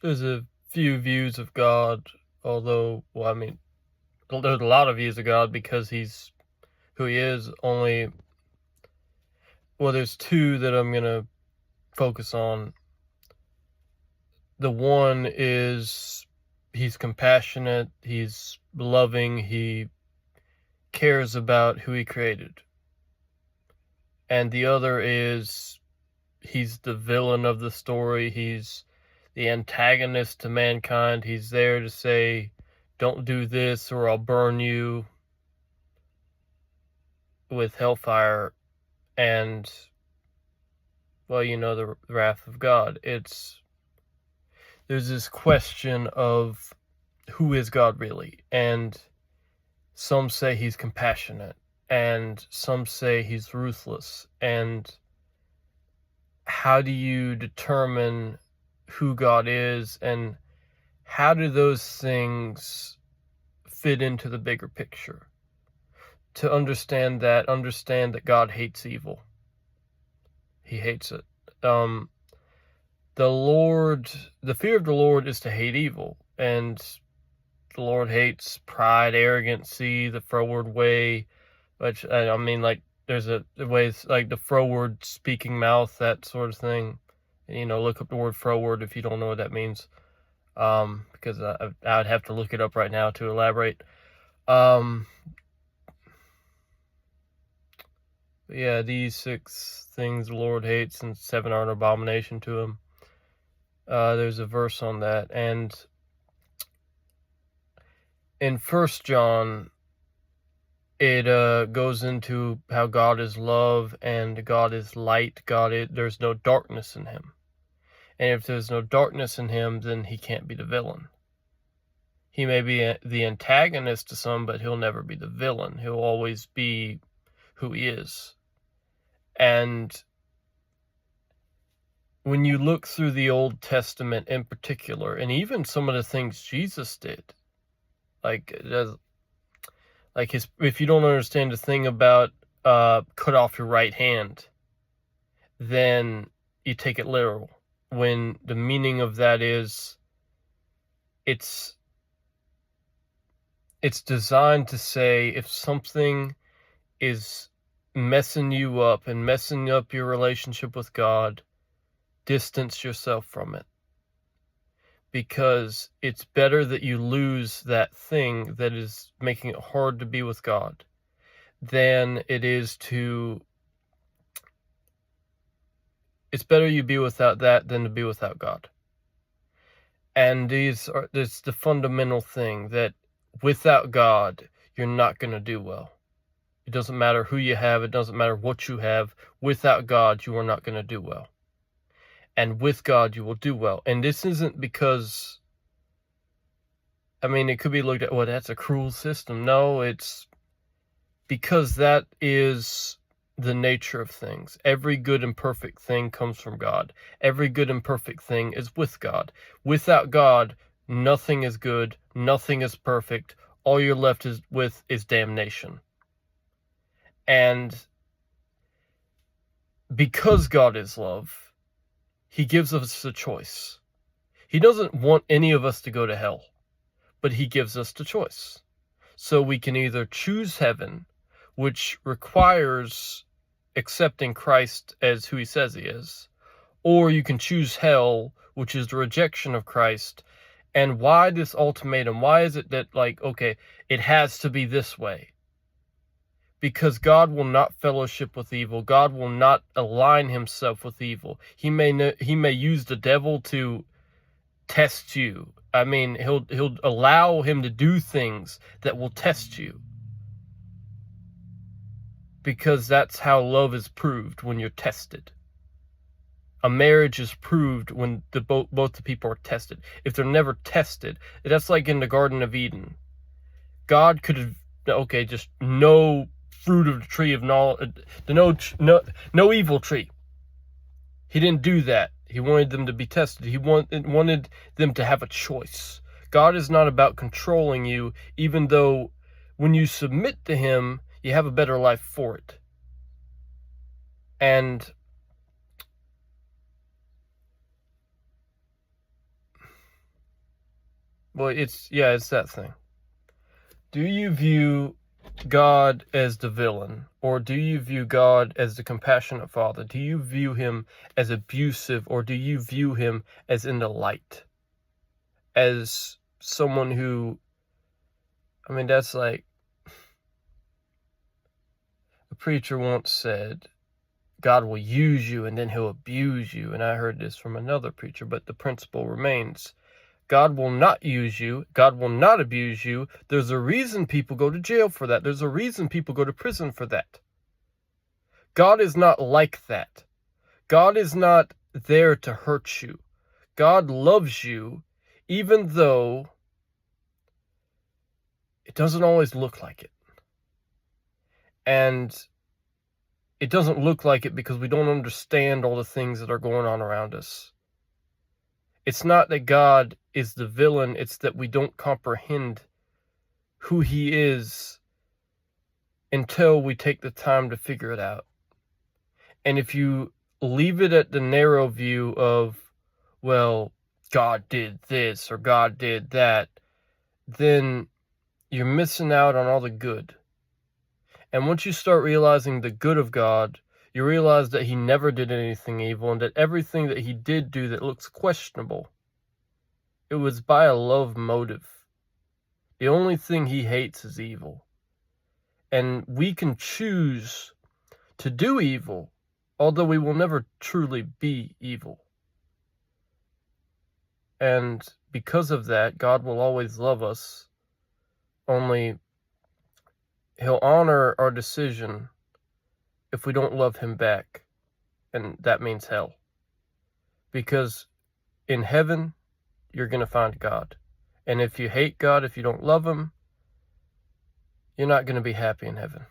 There's a few views of God, although, well, I mean, there's a lot of views of God because he's who he is. Only, well, there's two that I'm going to focus on. The one is he's compassionate, he's loving, he cares about who he created. And the other is he's the villain of the story, he's the antagonist to mankind. He's there to say, don't do this or I'll burn you with hellfire. And, well, the wrath of God. There's this question of who is God really? And some say he's compassionate, and some say he's ruthless. And how do you determine who God is, and how do those things fit into the bigger picture? To understand that God hates evil. He hates it. The fear of the Lord is to hate evil, and the Lord hates pride, arrogancy, the froward way, which, I mean, like, there's a ways like the froward speaking mouth, that sort of thing. Look up the word froward if you don't know what that means, because I would have to look it up right now to elaborate. Yeah, these 6 things the Lord hates and 7 are an abomination to him. There's a verse on that, and in 1 John, it goes into how God is love and God is light. There's no darkness in him. And if there's no darkness in him, then he can't be the villain. He may be the antagonist to some, but he'll never be the villain. He'll always be who he is. And when you look through the Old Testament in particular, and even some of the things Jesus did, if you don't understand the thing about cut off your right hand, then you take it literal. When the meaning of that is, it's designed to say, if something is messing you up and messing up your relationship with God, distance yourself from it. Because it's better that you lose that thing that is making it hard to be with God than it is to... It's better you be without that than to be without God. And it's the fundamental thing, that without God, you're not going to do well. It doesn't matter who you have. It doesn't matter what you have. Without God, you are not going to do well. And with God, you will do well. And this isn't because, I mean, it could be looked at, well, that's a cruel system. No, it's because that is the nature of things. Every good and perfect thing comes from God. Every good and perfect thing is with God. Without God, nothing is good. Nothing is perfect. All you're left with is damnation. And because God is love, he gives us a choice. He doesn't want any of us to go to hell, but he gives us the choice. So we can either choose heaven, which requires accepting Christ as who he says he is, or you can choose hell, which is the rejection of Christ. And why this ultimatum? Why is it that, okay, it has to be this way? Because God will not fellowship with evil. God will not align himself with evil. He may use the devil to test you. I mean, he'll allow him to do things that will test you. Because that's how love is proved, when you're tested. A marriage is proved when both the people are tested. If they're never tested, that's like in the Garden of Eden. God could have, just no fruit of the tree of knowledge, no evil tree. He didn't do that. He wanted them to be tested. He wanted them to have a choice. God is not about controlling you, even though when you submit to him, you have a better life for it. And Well, it's that thing. Do you view God as the villain, or do you view God as the compassionate Father? Do you view him as abusive, or do you view him as in the light? As someone who, I mean, that's like, a preacher once said, God will use you and then he'll abuse you. And I heard this from another preacher, but the principle remains. God will not use you. God will not abuse you. There's a reason people go to jail for that. There's a reason people go to prison for that. God is not like that. God is not there to hurt you. God loves you, even though it doesn't always look like it. And it doesn't look like it because we don't understand all the things that are going on around us. It's not that God is the villain, it's that we don't comprehend who he is until we take the time to figure it out. And if you leave it at the narrow view of, well, God did this or God did that, then you're missing out on all the good. And once you start realizing the good of God, you realize that he never did anything evil, and that everything that he did do that looks questionable, it was by a love motive. The only thing he hates is evil. And we can choose to do evil, although we will never truly be evil. And because of that, God will always love us, only he'll honor our decision if we don't love him back, and that means hell. Because in heaven, you're going to find God. And if you hate God, if you don't love him, you're not going to be happy in heaven.